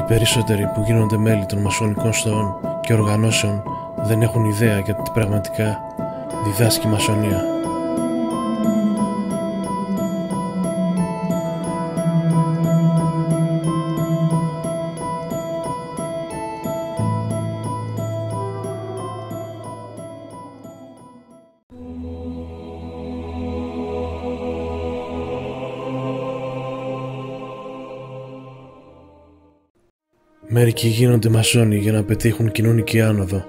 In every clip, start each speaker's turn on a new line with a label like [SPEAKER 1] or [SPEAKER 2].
[SPEAKER 1] περισσότεροι που γίνονται μέλη των μασονικών στοών και οργανώσεων δεν έχουν ιδέα για τι πραγματικά διδάσκει η μασονία. Μερικοί γίνονται μασόνοι για να πετύχουν κοινωνική άνοδο,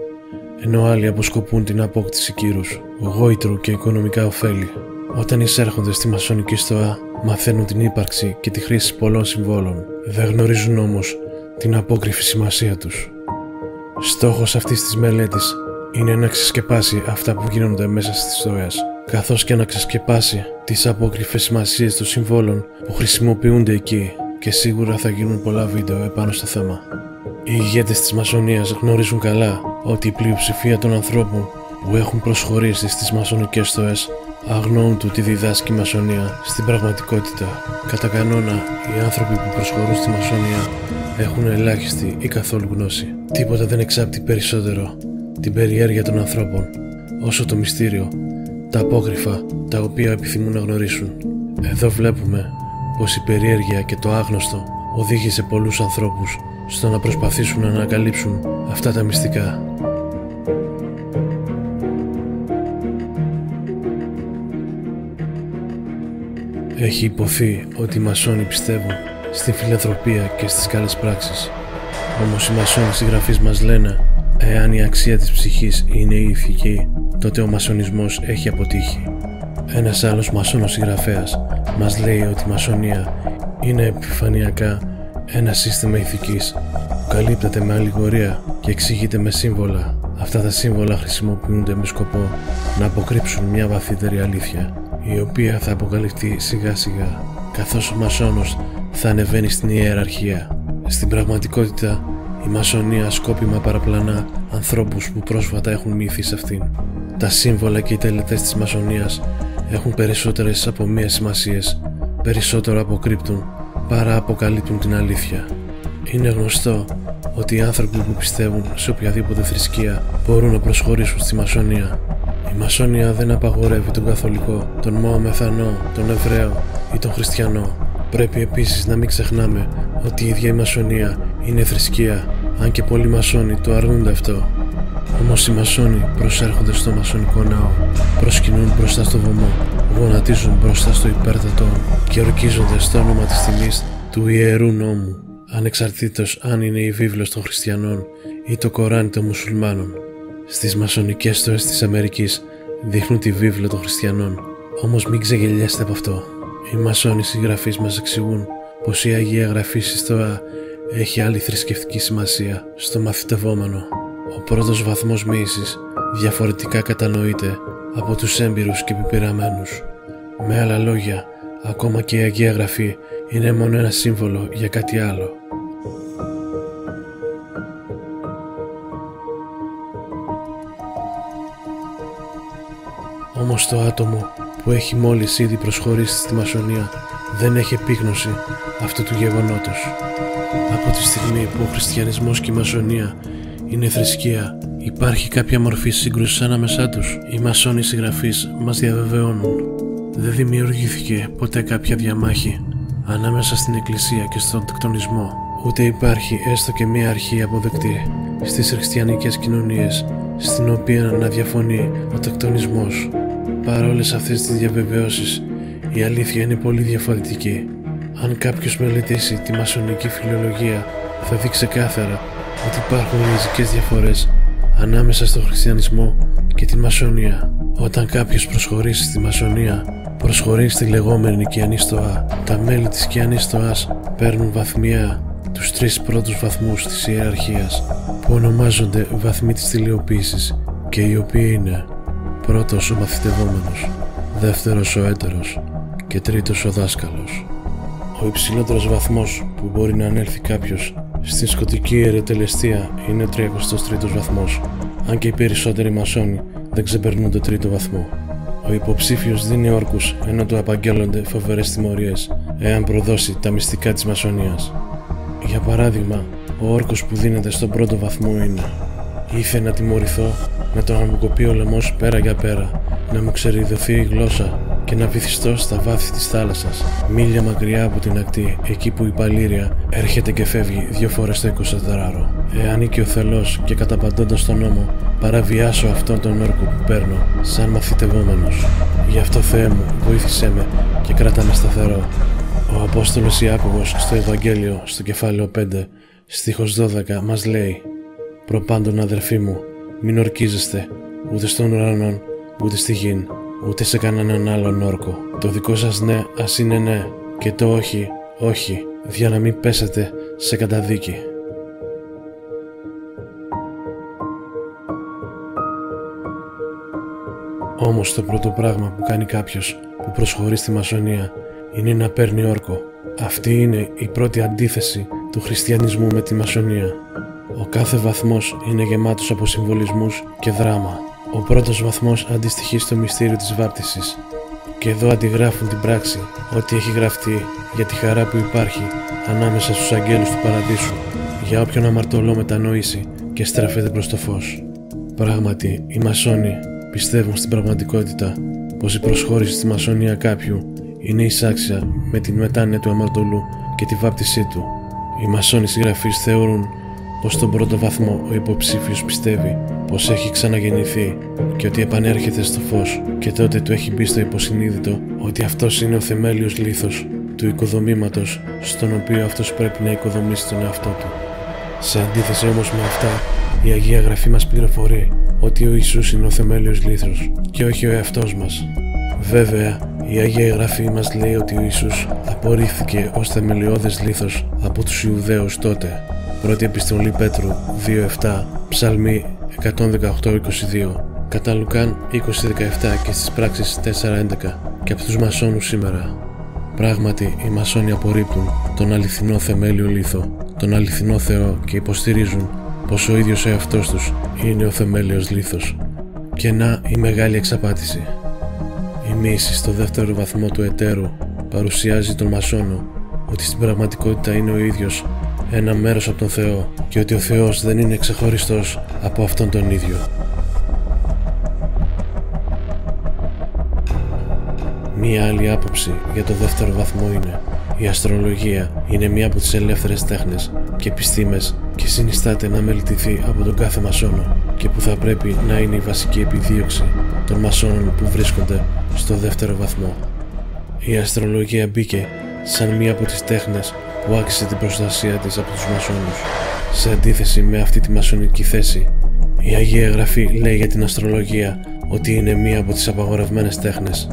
[SPEAKER 1] ενώ άλλοι αποσκοπούν την απόκτηση κύρους, γόητρου και οικονομικά ωφέλη. Όταν εισέρχονται στη μασονική στοά, μαθαίνουν την ύπαρξη και τη χρήση πολλών συμβόλων. Δεν γνωρίζουν όμως την απόκριφη σημασία τους. Στόχος αυτής της μελέτης είναι να ξεσκεπάσει αυτά που γίνονται μέσα στις στοές, καθώς και να ξεσκεπάσει τις απόκριφες σημασίες των συμβόλων που χρησιμοποιούνται εκεί. Και σίγουρα θα γίνουν πολλά βίντεο επάνω στο θέμα. Οι ηγέτες της μασονίας γνωρίζουν καλά ότι η πλειοψηφία των ανθρώπων που έχουν προσχωρήσει στις μασονικές στοές αγνοούν του τι διδάσκει η μασονία στην πραγματικότητα. Κατά κανόνα, οι άνθρωποι που προσχωρούν στη μασονία έχουν ελάχιστη ή καθόλου γνώση. Τίποτα δεν εξάπτει περισσότερο την περιέργεια των ανθρώπων όσο το μυστήριο, τα απόκριφα τα οποία επιθυμούν να γνωρίσουν. Εδώ βλέπουμε πως η περιέργεια και το άγνωστο οδήγησε πολλούς ανθρώπους στο να προσπαθήσουν να ανακαλύψουν αυτά τα μυστικά. Έχει υποθεί ότι οι μασόνοι πιστεύουν στη φιλανθρωπία και στις καλές πράξεις. Όμως οι μασόνοι συγγραφείς μας λένε, εάν η αξία της ψυχής είναι η ηθική, τότε ο μασονισμός έχει αποτύχει. Ένας άλλος μασόνος συγγραφέας μας λέει ότι η μασονία είναι επιφανειακά ένα σύστημα ηθικής που καλύπτεται με αλληγορία και εξηγείται με σύμβολα. Αυτά τα σύμβολα χρησιμοποιούνται με σκοπό να αποκρύψουν μια βαθύτερη αλήθεια, η οποία θα αποκαλυφθεί σιγά σιγά, καθώς ο μασόνος θα ανεβαίνει στην ιεραρχία. Στην πραγματικότητα, η μασονία σκόπιμα παραπλανά ανθρώπους που πρόσφατα έχουν μύθει σε αυτήν. Τα σύμβολα και οι τελετές της μασονίας έχουν περισσότερες από μία σημασίες, περισσότερο αποκρύπτουν παρά αποκαλύπτουν την αλήθεια. Είναι γνωστό ότι οι άνθρωποι που πιστεύουν σε οποιαδήποτε θρησκεία μπορούν να προσχωρήσουν στη μασονία. Η μασονία δεν απαγορεύει τον καθολικό, τον Μωαμεθανό, τον Εβραίο ή τον Χριστιανό. Πρέπει επίσης να μην ξεχνάμε ότι η ίδια η μασονία είναι θρησκεία, αν και πολλοί μασόνοι το αρνούνται αυτό. Όμως οι μασόνοι προσέρχονται στο μασονικό ναό, προσκυνούν μπροστά στο βωμό, γονατίζουν μπροστά στο υπέρτατο και ορκίζονται στο όνομα της τιμής του Ιερού Νόμου, ανεξαρτήτως αν είναι η βίβλος των χριστιανών ή το Κοράνι των μουσουλμάνων. Στις μασονικές στοές της Αμερικής δείχνουν τη βίβλο των χριστιανών, όμως μην ξεγελιέστε από αυτό. Οι μασόνοι συγγραφείς μας εξηγούν πως η Αγία Γραφή στη στοά έχει άλλη θρησκευτική σημασία στο μαθητευόμενο. Ο πρώτος βαθμός μοίησης διαφορετικά κατανοείται από τους έμπειρους και πεπειραμένους. Με άλλα λόγια, ακόμα και η Αγία Γραφή είναι μόνο ένα σύμβολο για κάτι άλλο. Όμως το άτομο που έχει μόλις ήδη προσχωρήσει στη μασονία δεν έχει επίγνωση αυτού του γεγονότος. Από τη στιγμή που ο χριστιανισμός και η μασονία είναι θρησκεία, υπάρχει κάποια μορφή σύγκρουσης ανάμεσά τους. Οι μασόνοι συγγραφείς μας διαβεβαιώνουν. Δεν δημιουργήθηκε ποτέ κάποια διαμάχη ανάμεσα στην Εκκλησία και στον τεκτονισμό. Ούτε υπάρχει έστω και μία αρχή αποδεκτή στις χριστιανικές κοινωνίες στην οποία να διαφωνεί ο τεκτονισμός. Παρόλες αυτές τις διαβεβαιώσεις, η αλήθεια είναι πολύ διαφορετική. Αν κάποιος μελετήσει τη μασονική φιλολογία, θα δει ξεκάθαρα ότι υπάρχουν ριζικές διαφορές ανάμεσα στον χριστιανισμό και τη μασονία. Όταν κάποιος προσχωρήσει στη μασονία, προσχωρεί στη λεγόμενη Νικαιανή στοά. Τα μέλη της Νικαιανής στοάς παίρνουν βαθμιά τους 3 πρώτους βαθμούς της ιεραρχίας, που ονομάζονται βαθμοί της τελειοποίησης, και οι οποίοι είναι: πρώτος ο μαθητευόμενος, δεύτερος ο έτερος και τρίτος ο δάσκαλος. Ο υψηλότερος βαθμός που μπορεί να ανέλθει κάποιος στην σκοτική ιεροτελεστία είναι ο 33ος βαθμός, αν και οι περισσότεροι μασόνοι δεν ξεπερνούν το 3ο βαθμό. Ο υποψήφιος δίνει όρκους, ενώ του απαγγέλλονται φοβερές τιμωρίες εάν προδώσει τα μυστικά της μασονίας. Για παράδειγμα, Ο όρκος που δίνεται στον πρώτο βαθμό είναι: ήθε να τιμωρηθώ, με το να μου κοπεί ο λαιμός πέρα για πέρα, να μου ξεριδωθεί η γλώσσα και να βυθιστώ στα βάθη της θάλασσας, μίλια μακριά από την ακτή, εκεί που η παλήρια έρχεται και φεύγει 2 φορές το 24ωρο. Εάν ή και ο θελός και καταπαντώντας τον νόμο, παραβιάσω αυτόν τον όρκο που παίρνω, σαν μαθητευόμενος. Γι' αυτό, Θεέ μου, βοήθησέ με και κράτα με σταθερό. Ο Απόστολος Ιάκωβος στο Ευαγγέλιο, στο κεφάλαιο 5, στίχος 12, μας λέει: «Προπάντων, αδερφοί μου, μην ορκίζεστε ούτε στον ουρανόν, ούτε στη γην, ούτε σε κανέναν άλλον όρκο. Το δικό σας ναι ας είναι ναι, και το όχι, όχι, για να μην πέσετε σε καταδίκη». Όμως το πρώτο πράγμα που κάνει κάποιος που προσχωρεί στη μασονία είναι να παίρνει όρκο. Αυτή είναι η πρώτη αντίθεση του χριστιανισμού με τη μασονία. Ο κάθε βαθμός είναι γεμάτος από συμβολισμούς και δράμα. Ο πρώτος βαθμός αντιστοιχεί στο μυστήριο της βάπτισης, και εδώ αντιγράφουν την πράξη ό,τι έχει γραφτεί για τη χαρά που υπάρχει ανάμεσα στους αγγέλους του παραδείσου, για όποιον αμαρτωλό μετανοήσει και στραφέται προς το φως. Πράγματι, οι μασόνοι πιστεύουν στην πραγματικότητα πως η προσχώρηση στη μασονία κάποιου είναι εισάξια με την μετάνοια του αμαρτωλού και τη βάπτισή του. Οι μασόνοι συγγραφείς θεωρούν πως στον πρώτο βαθμό ο υποψήφιος πιστεύει πως έχει ξαναγεννηθεί και ότι επανέρχεται στο φως, και τότε του έχει μπει στο υποσυνείδητο ότι αυτός είναι ο θεμέλιος λίθος του οικοδομήματος στον οποίο αυτός πρέπει να οικοδομήσει τον εαυτό του. Σε αντίθεση όμως με αυτά, η Αγία Γραφή μας πληροφορεί ότι ο Ιησούς είναι ο θεμέλιος λίθος και όχι ο εαυτός μας. Βέβαια, η Αγία Γραφή μας λέει ότι ο Ιησούς απορρίφθηκε ως θεμελιώδες λίθος από τους Ιουδαίους τότε. Πρώτη επιστολή Πέτρου 2.7, Ψαλμοί 118.22, κατά Λουκάν 20.17 και στις πράξεις 4.11 και από τους μασόνους σήμερα. Πράγματι, οι μασόνοι απορρίπτουν τον αληθινό θεμέλιο λίθο, τον αληθινό Θεό, και υποστηρίζουν πως ο ίδιος ο εαυτός τους είναι ο θεμέλιος λίθος. Και να η μεγάλη εξαπάτηση. Η μοίηση στο δεύτερο βαθμό του εταίρου παρουσιάζει τον μασόνο ότι στην πραγματικότητα είναι ο ίδιος ένα μέρος από τον Θεό και ότι ο Θεός δεν είναι ξεχωριστός από αυτόν τον ίδιο. Μία άλλη άποψη για το δεύτερο βαθμό είναι: η αστρολογία είναι μία από τις ελεύθερες τέχνες και επιστήμες και συνιστάται να μελετηθεί από τον κάθε μασόνο, και που θα πρέπει να είναι η βασική επιδίωξη των μασόνων που βρίσκονται στο δεύτερο βαθμό. Η αστρολογία μπήκε σαν μία από τις τέχνες που άξιζε την προστασία της από τους μασόνους. Σε αντίθεση με αυτή τη μασονική θέση, η Αγία Γραφή λέει για την αστρολογία ότι είναι μία από τις απαγορευμένες τέχνες.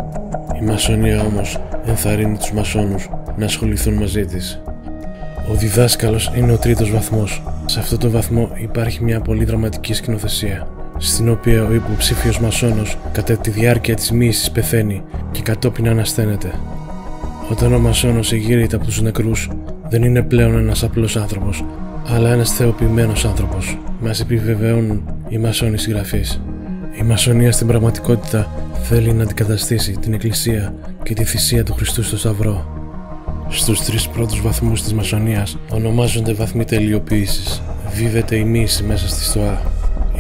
[SPEAKER 1] Η μασονία όμως ενθαρρύνει τους μασόνους να ασχοληθούν μαζί της. Ο διδάσκαλος είναι ο τρίτος βαθμός. Σε αυτό το βαθμό υπάρχει μια πολύ δραματική σκηνοθεσία, στην οποία ο υποψήφιος μασόνος κατά τη διάρκεια της μοίησης πεθαίνει και κατόπιν ανασθένεται. Όταν ο μασόνος εγείρεται από τους νεκρούς, δεν είναι πλέον ένας απλός άνθρωπος, αλλά ένας θεοποιημένος άνθρωπος, μας επιβεβαιώνουν οι μασόνοι συγγραφείς. Η μασονία στην πραγματικότητα θέλει να αντικαταστήσει την Εκκλησία και τη θυσία του Χριστού στο Σταυρό. Στους τρεις πρώτους βαθμούς της μασονίας ονομάζονται βαθμοί τελειοποίησης. Δίδεται η μοίηση μέσα στη στοά.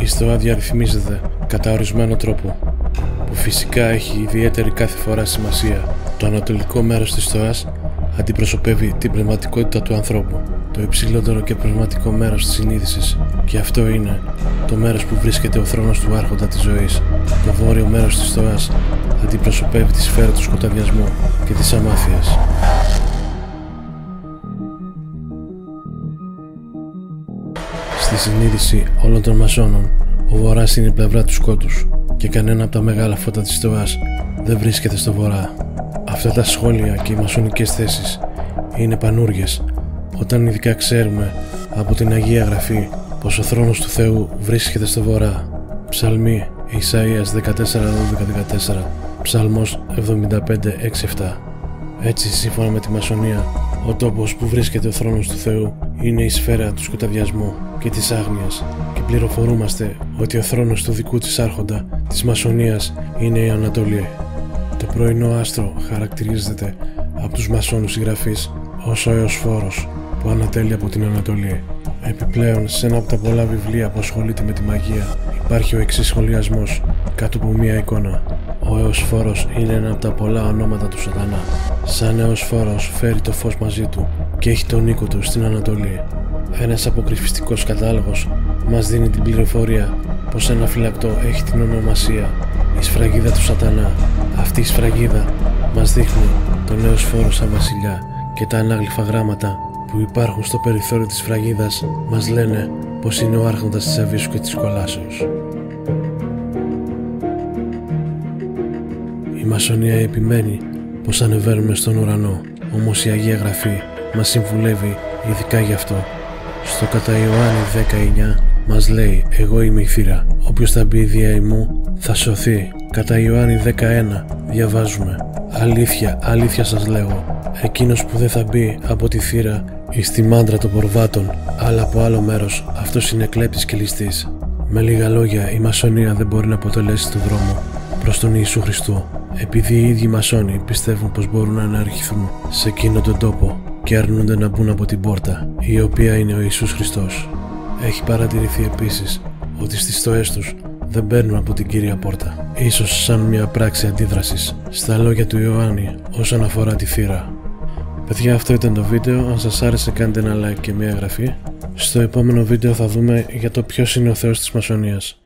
[SPEAKER 1] Η στοά διαρρυθμίζεται κατά ορισμένο τρόπο, που φυσικά έχει ιδιαίτερη κάθε φορά σημασία. Το ανατολικό μέρος της στοάς αντιπροσωπεύει την πνευματικότητα του ανθρώπου, το υψηλότερο και πνευματικό μέρος της συνείδησης, και αυτό είναι το μέρος που βρίσκεται ο θρόνος του Άρχοντα της ζωής. Το βόρειο μέρος της στοάς αντιπροσωπεύει τη σφαίρα του σκοταδιασμού και της αμάθειας. Στη συνείδηση όλων των μασόνων, ο βορράς είναι η πλευρά του σκότους και κανένα από τα μεγάλα φώτα της στοάς δεν βρίσκεται στο βορρά. Αυτά τα σχόλια και οι μασονικές θέσεις είναι πανούργιες, όταν ειδικά ξέρουμε από την Αγία Γραφή πως ο θρόνος του Θεού βρίσκεται στο βορρά. Ψαλμοί Ισαΐας 14:12-14, Ψαλμός 75:6-7. Έτσι, σύμφωνα με τη μασονία, ο τόπος που βρίσκεται ο θρόνος του Θεού είναι η σφαίρα του σκοταδιασμού και της άγνοιας, και πληροφορούμαστε ότι ο θρόνος του δικού της άρχοντα της μασονίας είναι η Ανατολή. Το πρωινό άστρο χαρακτηρίζεται από τους μασόνους συγγραφείς ως ο έος φόρος που ανατέλει από την Ανατολή. Επιπλέον, σε ένα από τα πολλά βιβλία που ασχολείται με τη μαγεία, υπάρχει ο εξής σχολιασμός κάτω από μία εικόνα. Ο Εωσφόρος είναι ένα από τα πολλά ονόματα του Σατανά. Σαν Εωσφόρος φέρει το φως μαζί του και έχει τον οίκο του στην Ανατολή. Ένας αποκρυφιστικός κατάλογος μας δίνει την πληροφορία πως ένα φυλακτό έχει την ονομασία η σφραγίδα του Σατανά. Αυτή η σφραγίδα μας δείχνει τον Εωσφόρο σαν βασιλιά και τα ανάγλυφα γράμματα που υπάρχουν στο περιθώριο της σφραγίδας μας λένε πως είναι ο άρχοντας της Αβίσου και της Κολάσεως. Η μασονία επιμένει πως ανεβαίνουμε στον ουρανό, όμως η Αγία Γραφή μας συμβουλεύει ειδικά γι' αυτό. Στο κατά Ιωάννη 19 μας λέει «Εγώ είμαι η θύρα, όποιος θα μπει δια ημού θα σωθεί». Κατά Ιωάννη 19 διαβάζουμε «Αλήθεια, αλήθεια σας λέγω, εκείνος που δεν θα μπει από τη θύρα εις τη μάντρα των προβάτων, αλλά από άλλο μέρος, αυτός είναι κλέπτης και ληστής». Με λίγα λόγια, η μασονία δεν μπορεί να αποτελέσει το δρόμο προς τον Ιησού Χριστό, επειδή οι ίδιοι μασόνοι πιστεύουν πως μπορούν να αναρριχθούν σε εκείνον τον τόπο και αρνούνται να μπουν από την πόρτα, η οποία είναι ο Ιησούς Χριστός. Έχει παρατηρηθεί επίσης ότι στις στοές τους δεν μπαίνουν από την Κύρια Πόρτα, ίσως σαν μια πράξη αντίδρασης στα λόγια του Ιωάννη όσον αφορά τη θύρα. Παιδιά, αυτό ήταν το βίντεο. Αν σας άρεσε κάντε ένα like και μια εγγραφή. Στο επόμενο βίντεο θα δούμε για το ποιος είναι ο Θεός της Μασονίας.